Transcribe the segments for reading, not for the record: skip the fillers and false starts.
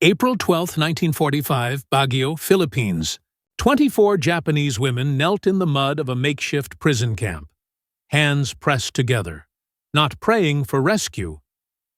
April 12, 1945, Baguio, Philippines. 24 Japanese women knelt in the mud of a makeshift prison camp, hands pressed together, not praying for rescue,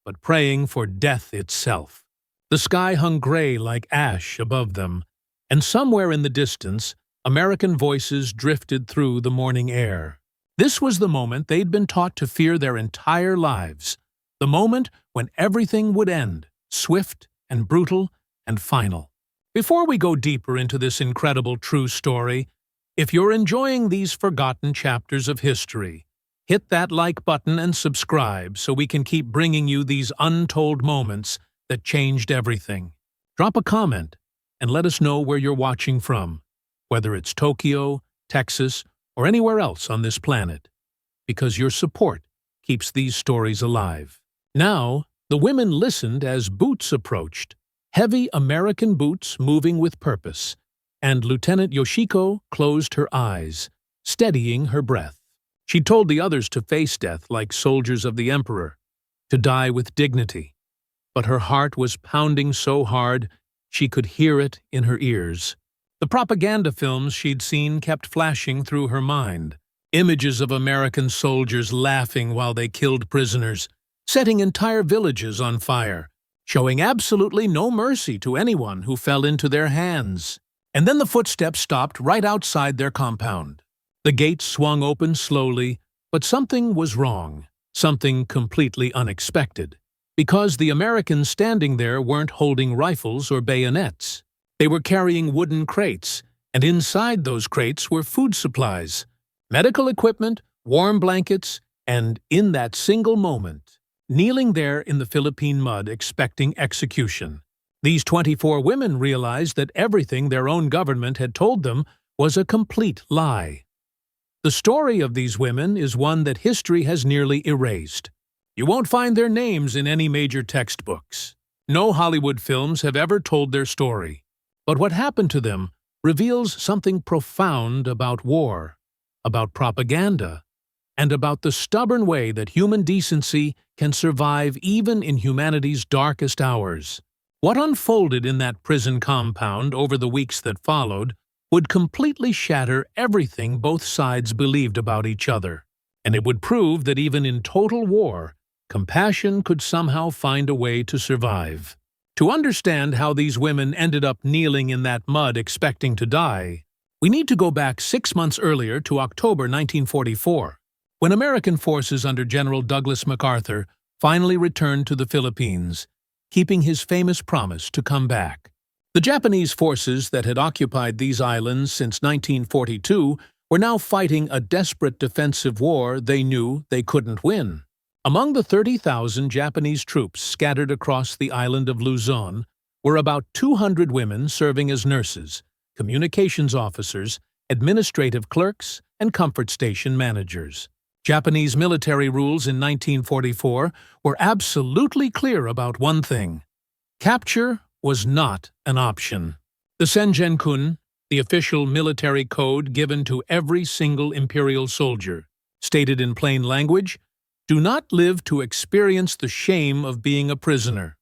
but praying for death itself. The sky hung gray like ash above them, and somewhere in the distance, American voices drifted through the morning air. This was the moment they'd been taught to fear their entire lives, the moment when everything would end, swift and brutal and final. Before we go deeper into this incredible true story, if you're enjoying these forgotten chapters of history, hit that like button and subscribe so we can keep bringing you these untold moments that changed everything. Drop a comment and let us know where you're watching from, whether it's Tokyo, Texas, or anywhere else on this planet, because your support keeps these stories alive. Now, the women listened as boots approached, heavy American boots moving with purpose, and Lieutenant Yoshiko closed her eyes, steadying her breath. She told the others to face death like soldiers of the Emperor, to die with dignity. But her heart was pounding so hard she could hear it in her ears. The propaganda films she'd seen kept flashing through her mind, images of American soldiers laughing while they killed prisoners, setting entire villages on fire, showing absolutely no mercy to anyone who fell into their hands. And then the footsteps stopped right outside their compound. The gates swung open slowly, but something was wrong, something completely unexpected. Because the Americans standing there weren't holding rifles or bayonets. They were carrying wooden crates, and inside those crates were food supplies, medical equipment, warm blankets, and in that single moment, kneeling there in the Philippine mud expecting execution, these 24 women realized that everything their own government had told them was a complete lie. The story of these women is one that history has nearly erased. You won't find their names in any major textbooks. No Hollywood films have ever told their story. But what happened to them reveals something profound about war, about propaganda, and about the stubborn way that human decency can survive even in humanity's darkest hours. What unfolded in that prison compound over the weeks that followed would completely shatter everything both sides believed about each other, and it would prove that even in total war, compassion could somehow find a way to survive. To understand how these women ended up kneeling in that mud expecting to die, we need to go back 6 months earlier to October 1944. When American forces under General Douglas MacArthur finally returned to the Philippines, keeping his famous promise to come back. The Japanese forces that had occupied these islands since 1942 were now fighting a desperate defensive war they knew they couldn't win. Among the 30,000 Japanese troops scattered across the island of Luzon were about 200 women serving as nurses, communications officers, administrative clerks, and comfort station managers. Japanese military rules in 1944 were absolutely clear about one thing. Capture was not an option. The Sengenkun, the official military code given to every single imperial soldier, stated in plain language, "Do not live to experience the shame of being a prisoner."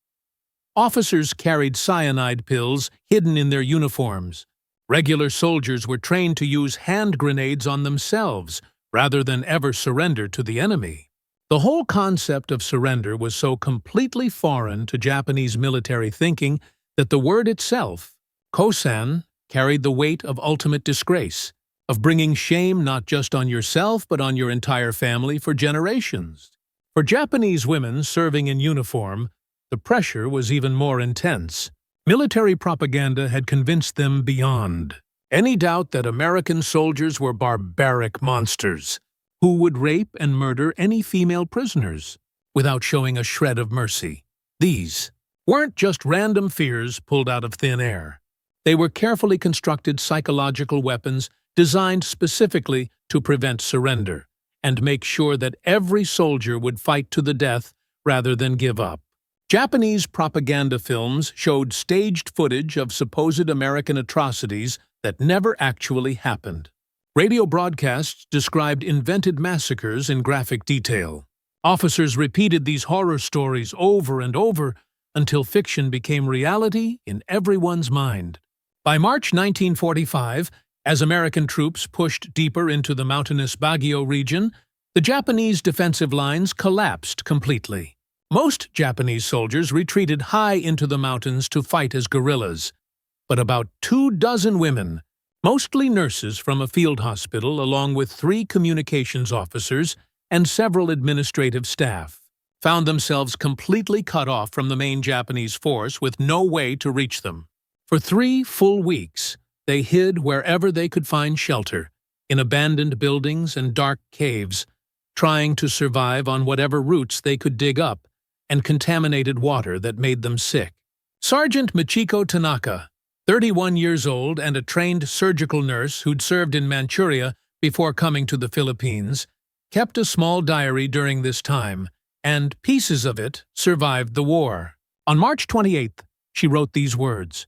Officers carried cyanide pills hidden in their uniforms. Regular soldiers were trained to use hand grenades on themselves, rather than ever surrender to the enemy. The whole concept of surrender was so completely foreign to Japanese military thinking that the word itself, kosan, carried the weight of ultimate disgrace, of bringing shame not just on yourself but on your entire family for generations. For Japanese women serving in uniform, the pressure was even more intense. Military propaganda had convinced them beyond any doubt that American soldiers were barbaric monsters who would rape and murder any female prisoners without showing a shred of mercy. These weren't just random fears pulled out of thin air. They were carefully constructed psychological weapons designed specifically to prevent surrender and make sure that every soldier would fight to the death rather than give up. Japanese propaganda films showed staged footage of supposed American atrocities that never actually happened. Radio broadcasts described invented massacres in graphic detail. Officers repeated these horror stories over and over until fiction became reality in everyone's mind. By March 1945, as American troops pushed deeper into the mountainous Baguio region, the Japanese defensive lines collapsed completely. Most Japanese soldiers retreated high into the mountains to fight as guerrillas, but about 24 women, mostly nurses from a field hospital along with 3 communications officers and several administrative staff, found themselves completely cut off from the main Japanese force with no way to reach them. For 3 full weeks, they hid wherever they could find shelter, in abandoned buildings and dark caves, trying to survive on whatever roots they could dig up and contaminated water that made them sick. Sergeant Michiko Tanaka, 31 years old and a trained surgical nurse who'd served in Manchuria before coming to the Philippines, kept a small diary during this time, and pieces of it survived the war. On March 28th, she wrote these words: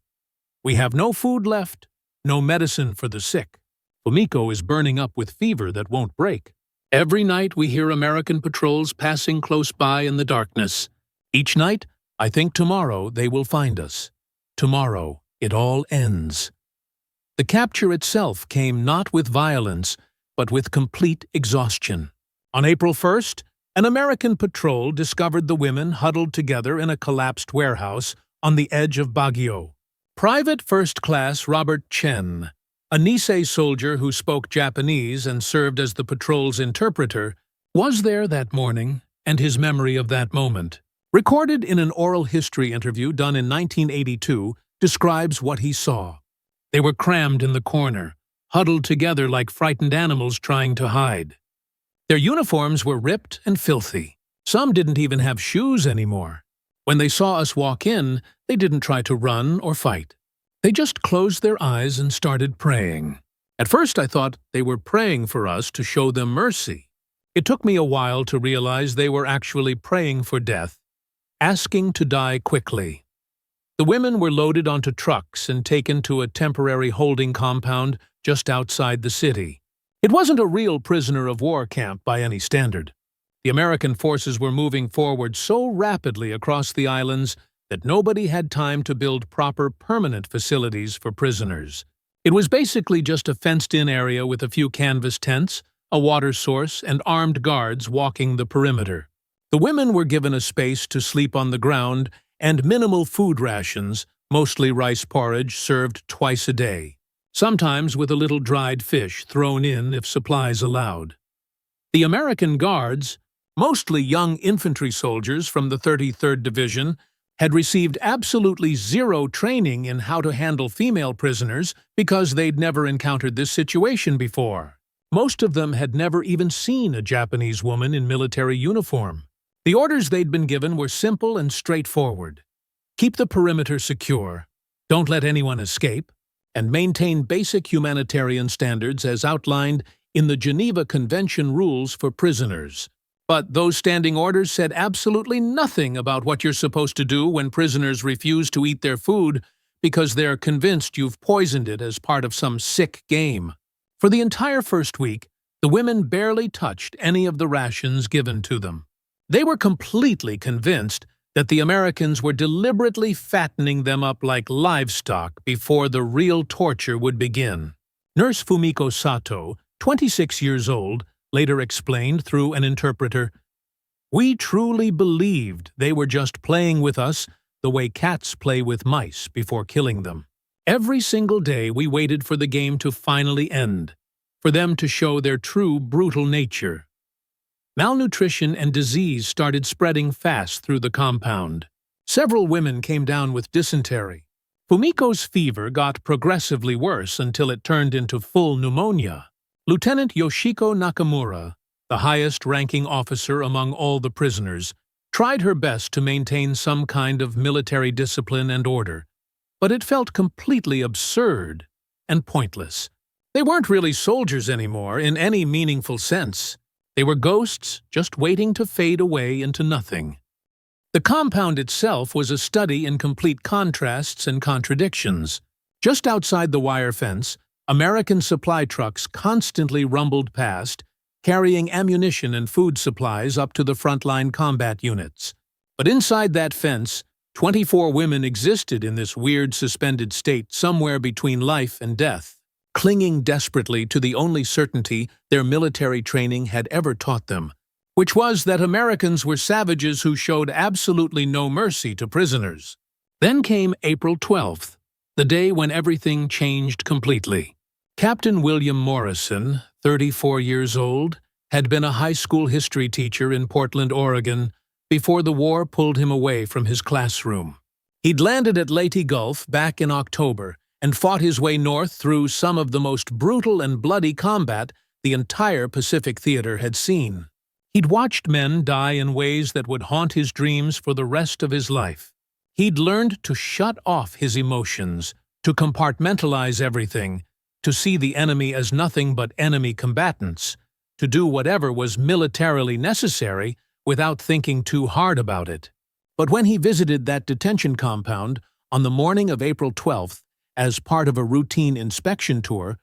"We have no food left, no medicine for the sick. Fumiko is burning up with fever that won't break. Every night we hear American patrols passing close by in the darkness. Each night, I think tomorrow they will find us. Tomorrow, it all ends." The capture itself came not with violence, but with complete exhaustion. On April 1st, an American patrol discovered the women huddled together in a collapsed warehouse on the edge of Baguio. Private First Class Robert Chen, a Nisei soldier who spoke Japanese and served as the patrol's interpreter, was there that morning, and his memory of that moment, recorded in an oral history interview done in 1982, describes what he saw. They were crammed in the corner, huddled together like frightened animals trying to hide. Their uniforms were ripped and filthy. Some didn't even have shoes anymore. When they saw us walk in, they didn't try to run or fight. They just closed their eyes and started praying. At first I thought they were praying for us to show them mercy. It took me a while to realize they were actually praying for death, asking to die quickly. The women were loaded onto trucks and taken to a temporary holding compound just outside the city. It wasn't a real prisoner of war camp by any standard. The American forces were moving forward so rapidly across the islands that nobody had time to build proper permanent facilities for prisoners. It was basically just a fenced-in area with a few canvas tents, a water source, and armed guards walking the perimeter. The women were given a space to sleep on the ground and minimal food rations, mostly rice porridge served twice a day, sometimes with a little dried fish thrown in if supplies allowed. The American guards, mostly young infantry soldiers from the 33rd Division, had received absolutely zero training in how to handle female prisoners because they'd never encountered this situation before. Most of them had never even seen a Japanese woman in military uniform. The orders they'd been given were simple and straightforward. Keep the perimeter secure, don't let anyone escape, and maintain basic humanitarian standards as outlined in the Geneva Convention rules for prisoners. But those standing orders said absolutely nothing about what you're supposed to do when prisoners refuse to eat their food because they're convinced you've poisoned it as part of some sick game. For the entire first week, the women barely touched any of the rations given to them. They were completely convinced that the Americans were deliberately fattening them up like livestock before the real torture would begin. Nurse Fumiko Sato, 26 years old, later explained through an interpreter, "We truly believed they were just playing with us the way cats play with mice before killing them. Every single day we waited for the game to finally end, for them to show their true brutal nature." Malnutrition and disease started spreading fast through the compound. Several women came down with dysentery. Fumiko's fever got progressively worse until it turned into full pneumonia. Lieutenant Yoshiko Nakamura, the highest-ranking officer among all the prisoners, tried her best to maintain some kind of military discipline and order, but it felt completely absurd and pointless. They weren't really soldiers anymore in any meaningful sense. They were ghosts just waiting to fade away into nothing. The compound itself was a study in complete contrasts and contradictions. Just outside the wire fence, American supply trucks constantly rumbled past, carrying ammunition and food supplies up to the frontline combat units. But inside that fence, 24 women existed in this weird suspended state somewhere between life and death, clinging desperately to the only certainty their military training had ever taught them, which was that Americans were savages who showed absolutely no mercy to prisoners. Then came April 12th, the day when everything changed completely. Captain William Morrison, 34 years old, had been a high school history teacher in Portland, Oregon, before the war pulled him away from his classroom. He'd landed at Leyte Gulf back in October and fought his way north through some of the most brutal and bloody combat the entire Pacific Theater had seen. He'd watched men die in ways that would haunt his dreams for the rest of his life. He'd learned to shut off his emotions, to compartmentalize everything, to see the enemy as nothing but enemy combatants, to do whatever was militarily necessary without thinking too hard about it. But when he visited that detention compound on the morning of April 12th as part of a routine inspection tour,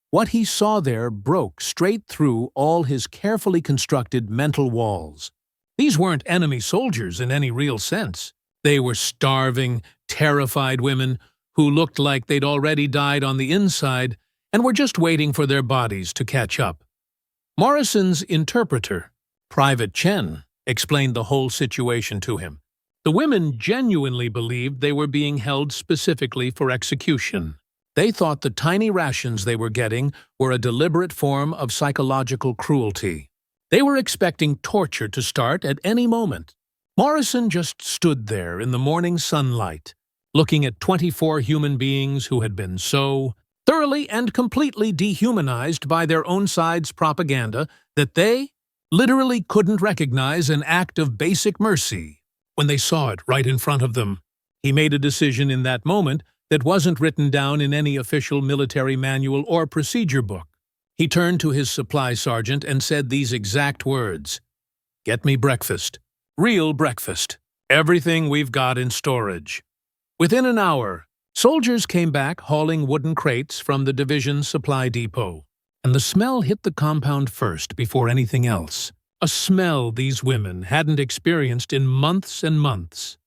what he saw there broke straight through all his carefully constructed mental walls. These weren't enemy soldiers in any real sense. They were starving, terrified women who looked like they'd already died on the inside and were just waiting for their bodies to catch up. Morrison's interpreter, Private Chen, explained the whole situation to him. The women genuinely believed they were being held specifically for execution. They thought the tiny rations they were getting were a deliberate form of psychological cruelty. They were expecting torture to start at any moment. Morrison just stood there in the morning sunlight, looking at 24 human beings who had been so thoroughly and completely dehumanized by their own side's propaganda that they literally couldn't recognize an act of basic mercy when they saw it right in front of them. He made a decision in that moment that wasn't written down in any official military manual or procedure book. He turned to his supply sergeant and said these exact words: "Get me breakfast. Real breakfast. Everything we've got in storage." Within an hour, soldiers came back hauling wooden crates from the division's supply depot, and the smell hit the compound first before anything else. A smell these women hadn't experienced in months and months.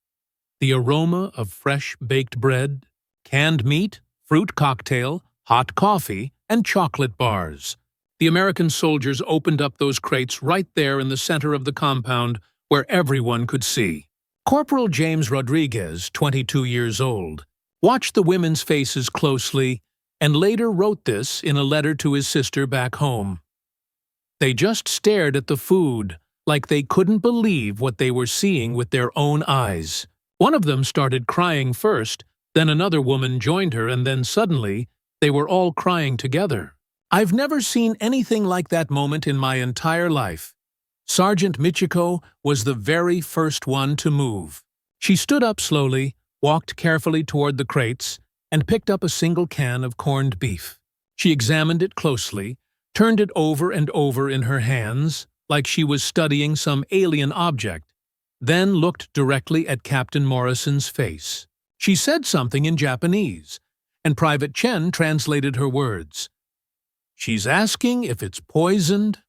The aroma of fresh baked bread, canned meat, fruit cocktail, hot coffee, and chocolate bars. The American soldiers opened up those crates right there in the center of the compound where everyone could see. Corporal James Rodriguez, 22 years old, watched the women's faces closely and later wrote this in a letter to his sister back home. They just stared at the food like they couldn't believe what they were seeing with their own eyes. One of them started crying first, then another woman joined her, and then suddenly they were all crying together. I've never seen anything like that moment in my entire life. Sergeant Michiko was the very first one to move. She stood up slowly, walked carefully toward the crates, and picked up a single can of corned beef. She examined it closely, turned it over and over in her hands, like she was studying some alien object, then looked directly at Captain Morrison's face. She said something in Japanese, and Private Chen translated her words. "She's asking if it's poisoned."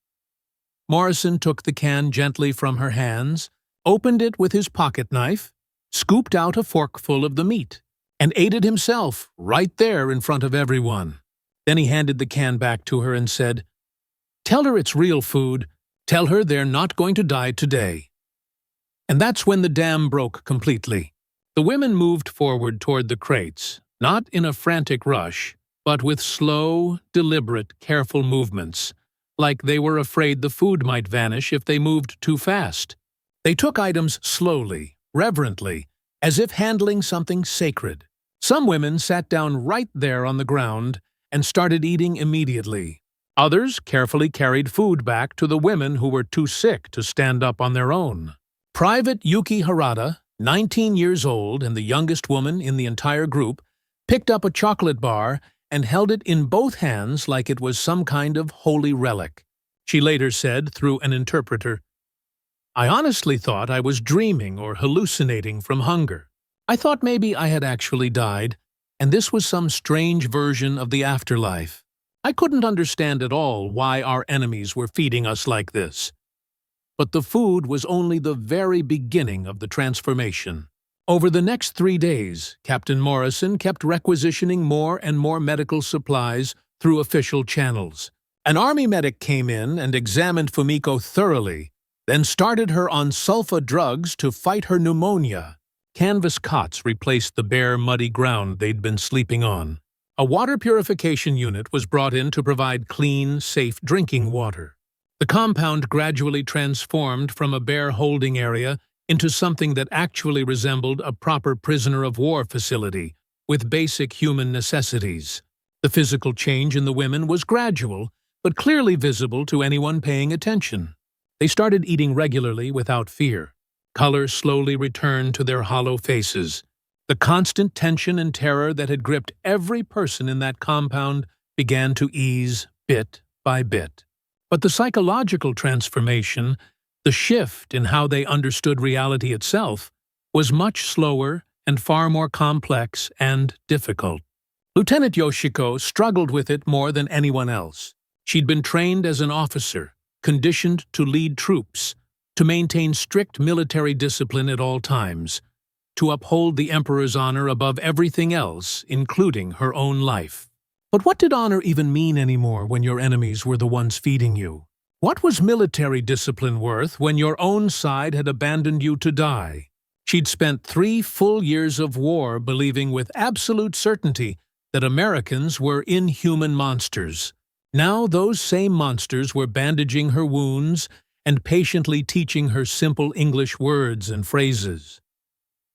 Morrison took the can gently from her hands, opened it with his pocket knife, scooped out a forkful of the meat, and ate it himself right there in front of everyone. Then he handed the can back to her and said, "Tell her it's real food. Tell her they're not going to die today." And that's when the dam broke completely. The women moved forward toward the crates, not in a frantic rush, but with slow, deliberate, careful movements, like they were afraid the food might vanish if they moved too fast. They took items slowly, reverently, as if handling something sacred. Some women sat down right there on the ground and started eating immediately. Others carefully carried food back to the women who were too sick to stand up on their own. Private Yuki Harada, 19 years old and the youngest woman in the entire group, picked up a chocolate bar and held it in both hands like it was some kind of holy relic. She later said, through an interpreter, "I honestly thought I was dreaming or hallucinating from hunger. I thought maybe I had actually died, and this was some strange version of the afterlife. I couldn't understand at all why our enemies were feeding us like this. But the food was only the very beginning of the transformation." Over the next 3 days, Captain Morrison kept requisitioning more and more medical supplies through official channels. An army medic came in and examined Fumiko thoroughly, then started her on sulfa drugs to fight her pneumonia. Canvas cots replaced the bare, muddy ground they'd been sleeping on. A water purification unit was brought in to provide clean, safe drinking water. The compound gradually transformed from a bare holding area into something that actually resembled a proper prisoner of war facility, with basic human necessities. The physical change in the women was gradual, but clearly visible to anyone paying attention. They started eating regularly without fear. Color slowly returned to their hollow faces. The constant tension and terror that had gripped every person in that compound began to ease bit by bit. But the psychological transformation, the shift in how they understood reality itself, was much slower and far more complex and difficult. Lieutenant Yoshiko struggled with it more than anyone else. She'd been trained as an officer, conditioned to lead troops, to maintain strict military discipline at all times, to uphold the Emperor's honor above everything else, including her own life. But what did honor even mean anymore when your enemies were the ones feeding you? What was military discipline worth when your own side had abandoned you to die? She'd spent 3 full years of war believing with absolute certainty that Americans were inhuman monsters. Now those same monsters were bandaging her wounds and patiently teaching her simple English words and phrases.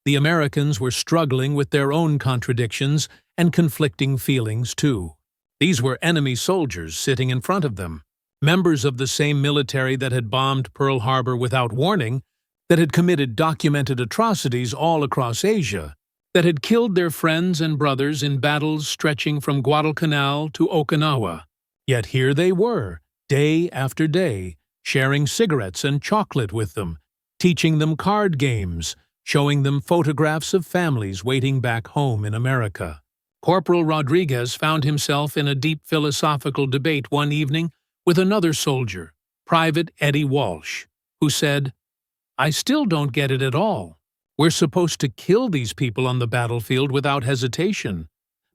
The Americans were struggling with their own contradictions and conflicting feelings, too. These were enemy soldiers sitting in front of them, members of the same military that had bombed Pearl Harbor without warning, that had committed documented atrocities all across Asia, that had killed their friends and brothers in battles stretching from Guadalcanal to Okinawa. Yet here they were, day after day, sharing cigarettes and chocolate with them, teaching them card games, showing them photographs of families waiting back home in America. Corporal Rodriguez found himself in a deep philosophical debate one evening with another soldier, Private Eddie Walsh, who said, "I still don't get it at all. We're supposed to kill these people on the battlefield without hesitation,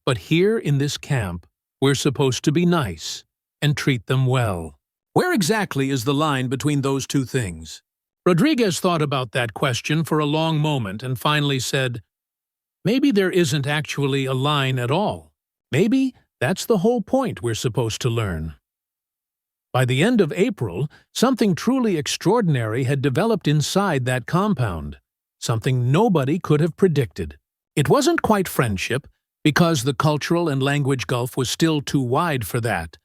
but here in this camp, we're supposed to be nice and treat them well." Where exactly is the line between those two things? Rodriguez thought about that question for a long moment and finally said, "Maybe there isn't actually a line at all. Maybe that's the whole point we're supposed to learn." By the end of April, something truly extraordinary had developed inside that compound, something nobody could have predicted. It wasn't quite friendship, because the cultural and language gulf was still too wide for that,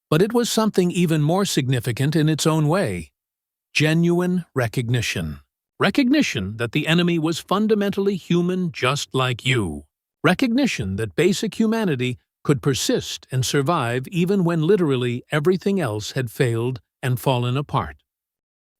but it was something even more significant in its own way. Genuine recognition. Recognition that the enemy was fundamentally human just like you. Recognition that basic humanity could persist and survive even when literally everything else had failed and fallen apart.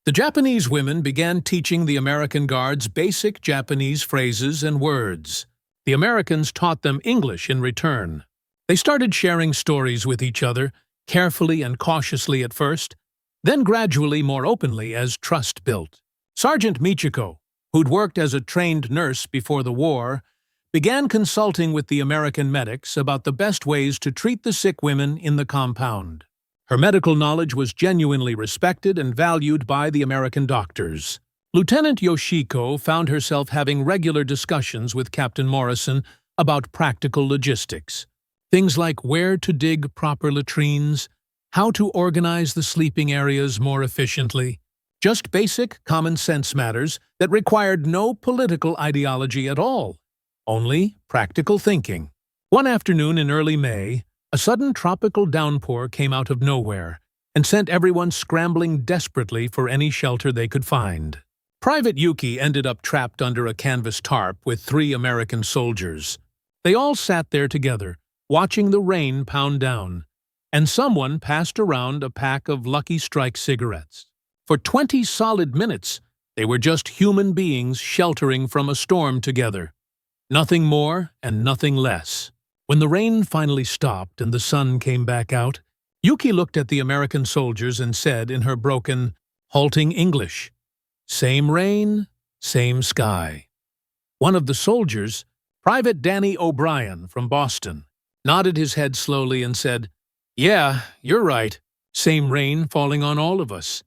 The Japanese women began teaching the American guards basic Japanese phrases and words. The Americans taught them English in return. They started sharing stories with each other, carefully and cautiously at first, then gradually more openly as trust built. Sergeant Michiko, who'd worked as a trained nurse before the war, began consulting with the American medics about the best ways to treat the sick women in the compound. Her medical knowledge was genuinely respected and valued by the American doctors. Lieutenant Yoshiko found herself having regular discussions with Captain Morrison about practical logistics. Things like where to dig proper latrines, how to organize the sleeping areas more efficiently. Just basic common sense matters that required no political ideology at all, only practical thinking. One afternoon in early May, a sudden tropical downpour came out of nowhere and sent everyone scrambling desperately for any shelter they could find. Private Yuki ended up trapped under a canvas tarp with 3 American soldiers. They all sat there together, watching the rain pound down, and someone passed around a pack of Lucky Strike cigarettes. For 20 solid minutes, they were just human beings sheltering from a storm together. Nothing more and nothing less. When the rain finally stopped and the sun came back out, Yuki looked at the American soldiers and said in her broken, halting English, "Same rain, same sky." One of the soldiers, Private Danny O'Brien from Boston, nodded his head slowly and said, "Yeah, you're right. Same rain falling on all of us."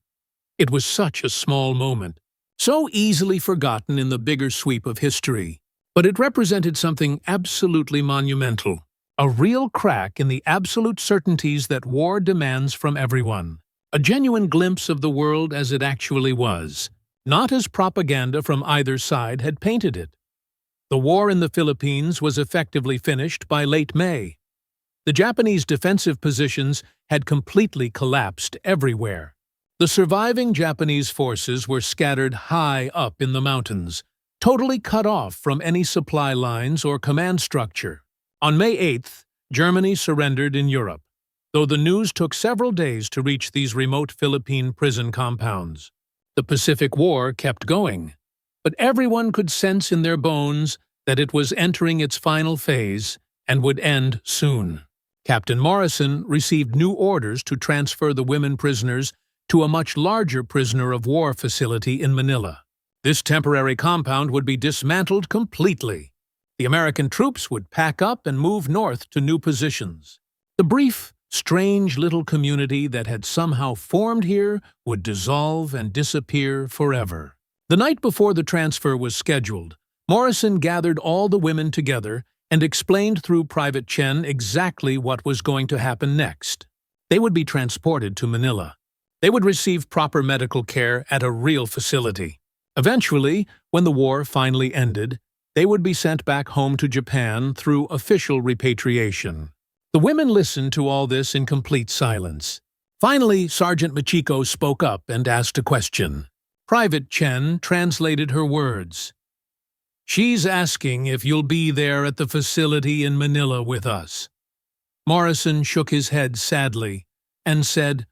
It was such a small moment, so easily forgotten in the bigger sweep of history, but it represented something absolutely monumental, a real crack in the absolute certainties that war demands from everyone, a genuine glimpse of the world as it actually was, not as propaganda from either side had painted it. The war in the Philippines was effectively finished by late May. The Japanese defensive positions had completely collapsed everywhere. The surviving Japanese forces were scattered high up in the mountains, totally cut off from any supply lines or command structure. On May 8th, Germany surrendered in Europe, though the news took several days to reach these remote Philippine prison compounds. The Pacific War kept going, but everyone could sense in their bones that it was entering its final phase and would end soon. Captain Morrison received new orders to transfer the women prisoners to a much larger prisoner of war facility in Manila. This temporary compound would be dismantled completely. The American troops would pack up and move north to new positions. The brief, strange little community that had somehow formed here would dissolve and disappear forever. The night before the transfer was scheduled, Morrison gathered all the women together and explained through Private Chen exactly what was going to happen next. They would be transported to Manila. They would receive proper medical care at a real facility. Eventually, when the war finally ended, they would be sent back home to Japan through official repatriation. The women listened to all this in complete silence. Finally, Sergeant Michiko spoke up and asked a question. Private Chen translated her words. "She's asking if you'll be there at the facility in Manila with us." Morrison shook his head sadly and said,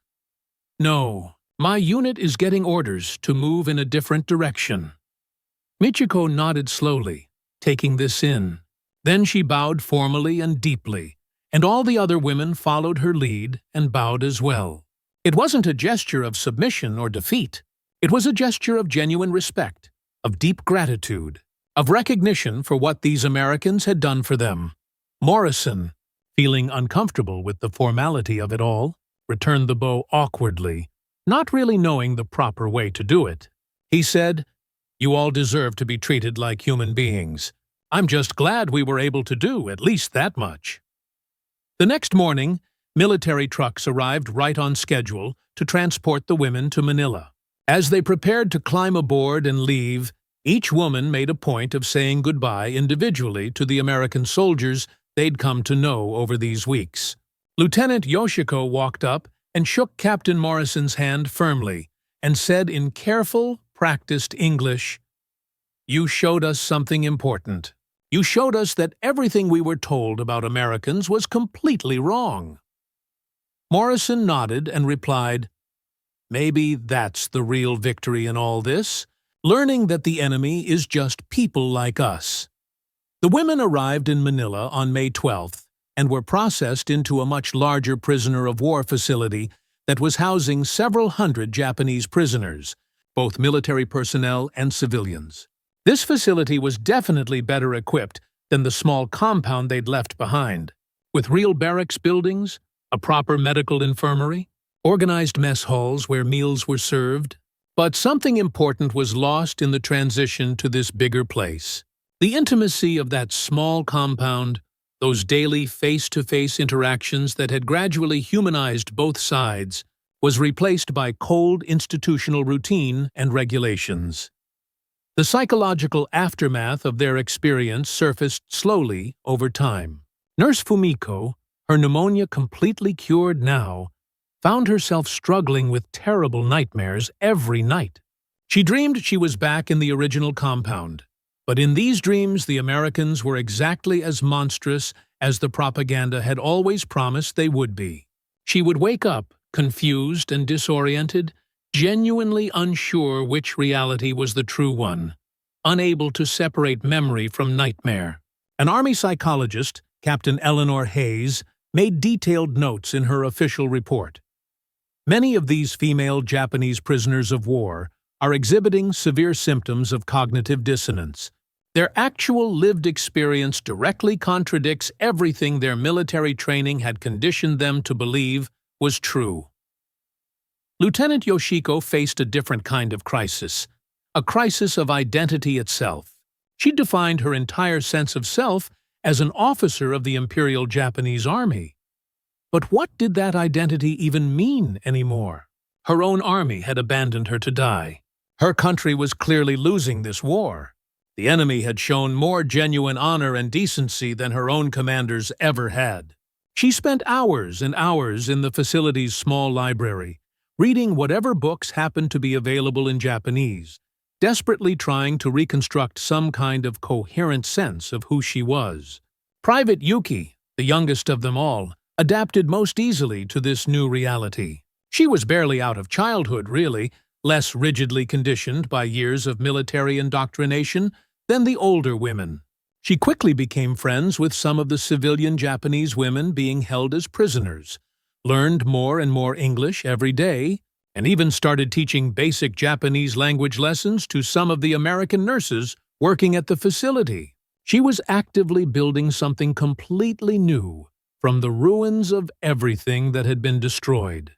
"No, my unit is getting orders to move in a different direction." Michiko nodded slowly, taking this in. Then she bowed formally and deeply, and all the other women followed her lead and bowed as well. It wasn't a gesture of submission or defeat. It was a gesture of genuine respect, of deep gratitude, of recognition for what these Americans had done for them. Morrison, feeling uncomfortable with the formality of it all, returned the bow awkwardly, not really knowing the proper way to do it. He said, "You all deserve to be treated like human beings. I'm just glad we were able to do at least that much." The next morning, military trucks arrived right on schedule to transport the women to Manila. As they prepared to climb aboard and leave, each woman made a point of saying goodbye individually to the American soldiers they'd come to know over these weeks. Lieutenant Yoshiko walked up and shook Captain Morrison's hand firmly and said in careful, practiced English, "You showed us something important. You showed us that everything we were told about Americans was completely wrong." Morrison nodded and replied, "Maybe that's the real victory in all this, learning that the enemy is just people like us." The women arrived in Manila on May 12th and were processed into a much larger prisoner of war facility that was housing several hundred Japanese prisoners, both military personnel and civilians. This facility was definitely better equipped than the small compound they'd left behind, with real barracks buildings, a proper medical infirmary, organized mess halls where meals were served. But something important was lost in the transition to this bigger place. The intimacy of that small compound, those daily face-to-face interactions that had gradually humanized both sides, was replaced by cold institutional routine and regulations. The psychological aftermath of their experience surfaced slowly over time. Nurse Fumiko, her pneumonia completely cured now, found herself struggling with terrible nightmares every night. She dreamed she was back in the original compound, but in these dreams the Americans were exactly as monstrous as the propaganda had always promised they would be. She would wake up, confused and disoriented, genuinely unsure which reality was the true one, unable to separate memory from nightmare. An Army psychologist, Captain Eleanor Hayes, made detailed notes in her official report. Many of these female Japanese prisoners of war are exhibiting severe symptoms of cognitive dissonance, Their actual lived experience directly contradicts everything their military training had conditioned them to believe was true. Lieutenant Yoshiko faced a different kind of crisis, a crisis of identity itself. She defined her entire sense of self as an officer of the Imperial Japanese Army. But what did that identity even mean anymore? Her own army had abandoned her to die. Her country was clearly losing this war. The enemy had shown more genuine honor and decency than her own commanders ever had. She spent hours and hours in the facility's small library, reading whatever books happened to be available in Japanese, desperately trying to reconstruct some kind of coherent sense of who she was. Private Yuki, the youngest of them all, adapted most easily to this new reality. She was barely out of childhood, really, less rigidly conditioned by years of military indoctrination than the older women. She quickly became friends with some of the civilian Japanese women being held as prisoners, learned more and more English every day, and even started teaching basic Japanese language lessons to some of the American nurses working at the facility. She was actively building something completely new from the ruins of everything that had been destroyed.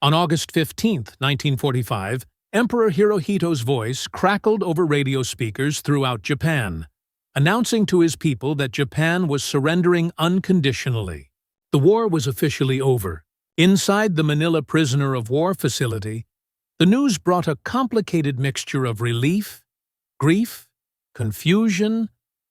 On August 15, 1945, Emperor Hirohito's voice crackled over radio speakers throughout Japan, announcing to his people that Japan was surrendering unconditionally. The war was officially over. Inside the Manila prisoner of war facility, the news brought a complicated mixture of relief, grief, confusion,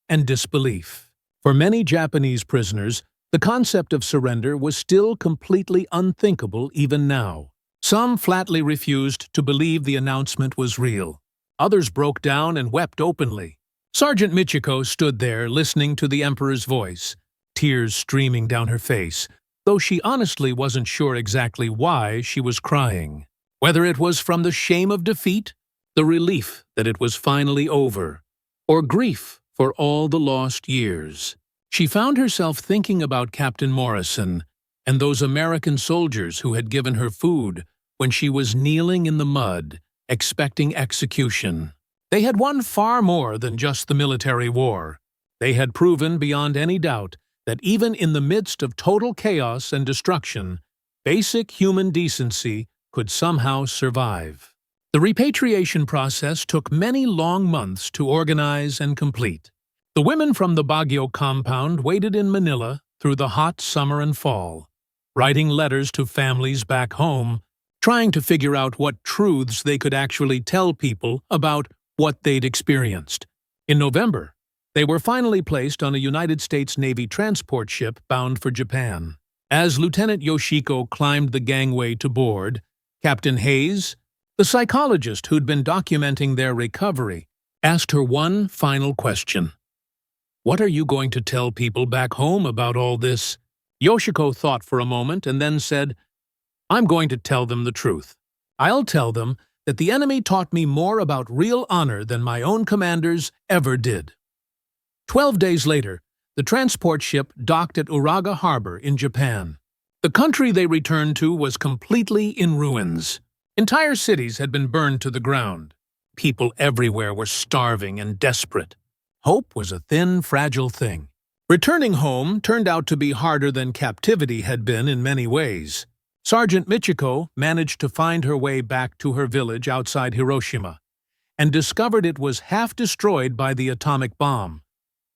and disbelief. For many Japanese prisoners, the concept of surrender was still completely unthinkable even now. Some flatly refused to believe the announcement was real. Others broke down and wept openly. Sergeant Michiko stood there listening to the Emperor's voice, tears streaming down her face, though she honestly wasn't sure exactly why she was crying. Whether it was from the shame of defeat, the relief that it was finally over, or grief for all the lost years. She found herself thinking about Captain Morrison and those American soldiers who had given her food when she was kneeling in the mud, expecting execution. They had won far more than just the military war. They had proven beyond any doubt that even in the midst of total chaos and destruction, basic human decency could somehow survive. The repatriation process took many long months to organize and complete. The women from the Baguio compound waited in Manila through the hot summer and fall, writing letters to families back home, trying to figure out what truths they could actually tell people about what they'd experienced. In November, they were finally placed on a United States Navy transport ship bound for Japan. As Lieutenant Yoshiko climbed the gangway to board, Captain Hayes, the psychologist who'd been documenting their recovery, asked her one final question. "What are you going to tell people back home about all this?" Yoshiko thought for a moment and then said, "I'm going to tell them the truth. I'll tell them that the enemy taught me more about real honor than my own commanders ever did." 12 days later, the transport ship docked at Uraga Harbor in Japan. The country they returned to was completely in ruins. Entire cities had been burned to the ground. People everywhere were starving and desperate. Hope was a thin, fragile thing. Returning home turned out to be harder than captivity had been in many ways. Sergeant Michiko managed to find her way back to her village outside Hiroshima and discovered it was half destroyed by the atomic bomb.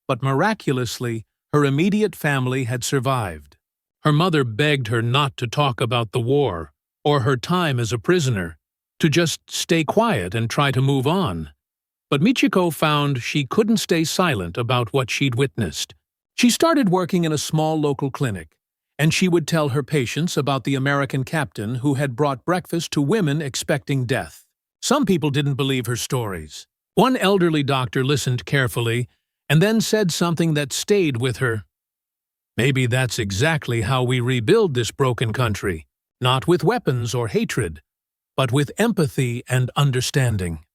But miraculously, her immediate family had survived. Her mother begged her not to talk about the war or her time as a prisoner, to just stay quiet and try to move on. But Michiko found she couldn't stay silent about what she'd witnessed. She started working in a small local clinic, and she would tell her patients about the American captain who had brought breakfast to women expecting death. Some people didn't believe her stories. One elderly doctor listened carefully and then said something that stayed with her. "Maybe that's exactly how we rebuild this broken country, not with weapons or hatred, but with empathy and understanding."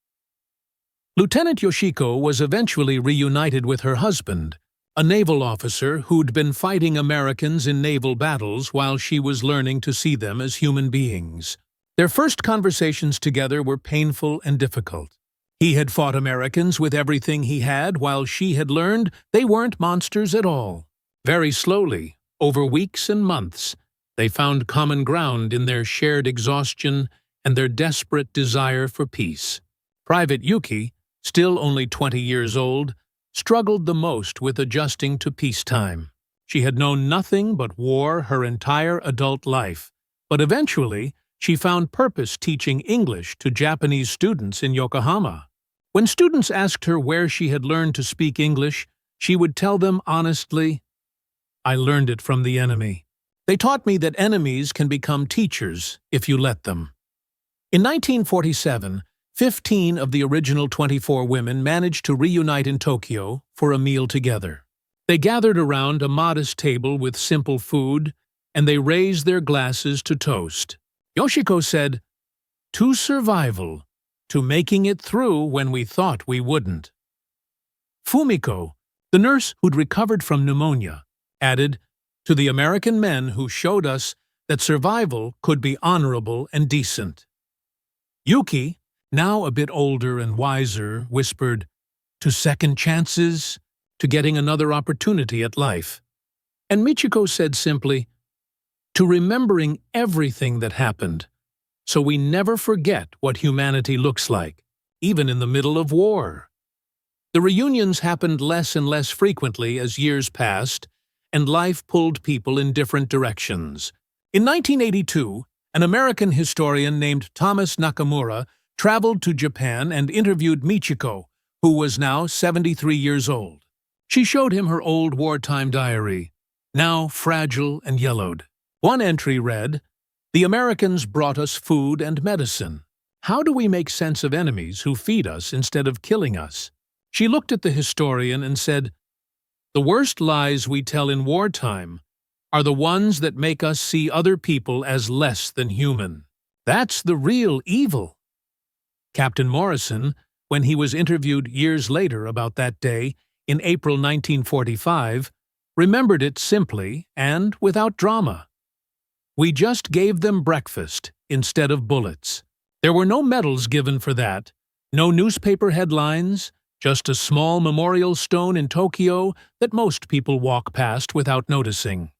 Lieutenant Yoshiko was eventually reunited with her husband, a naval officer who'd been fighting Americans in naval battles while she was learning to see them as human beings. Their first conversations together were painful and difficult. He had fought Americans with everything he had, while she had learned they weren't monsters at all. Very slowly, over weeks and months, they found common ground in their shared exhaustion and their desperate desire for peace. Private Yuki, still only 20 years old, struggled the most with adjusting to peacetime. She had known nothing but war her entire adult life, but eventually she found purpose teaching English to Japanese students in Yokohama. When students asked her where she had learned to speak English, she would tell them honestly, "I learned it from the enemy. They taught me that enemies can become teachers if you let them." In 1947, 15 of the original 24 women managed to reunite in Tokyo for a meal together. They gathered around a modest table with simple food, and they raised their glasses to toast. Yoshiko said, "To survival, to making it through when we thought we wouldn't." Fumiko, the nurse who'd recovered from pneumonia, added, "To the American men who showed us that survival could be honorable and decent." Yuki, now a bit older and wiser, whispered, "To second chances, to getting another opportunity at life." And Michiko said simply, "To remembering everything that happened, so we never forget what humanity looks like, even in the middle of war." The reunions happened less and less frequently as years passed, and life pulled people in different directions. In 1982, an American historian named Thomas Nakamura traveled to Japan and interviewed Michiko, who was now 73 years old. She showed him her old wartime diary, now fragile and yellowed. One entry read, "The Americans brought us food and medicine. How do we make sense of enemies who feed us instead of killing us?" She looked at the historian and said, "The worst lies we tell in wartime are the ones that make us see other people as less than human. That's the real evil." Captain Morrison, when he was interviewed years later about that day, in April 1945, remembered it simply and without drama. "We just gave them breakfast instead of bullets. There were no medals given for that, no newspaper headlines, just a small memorial stone in Tokyo that most people walk past without noticing."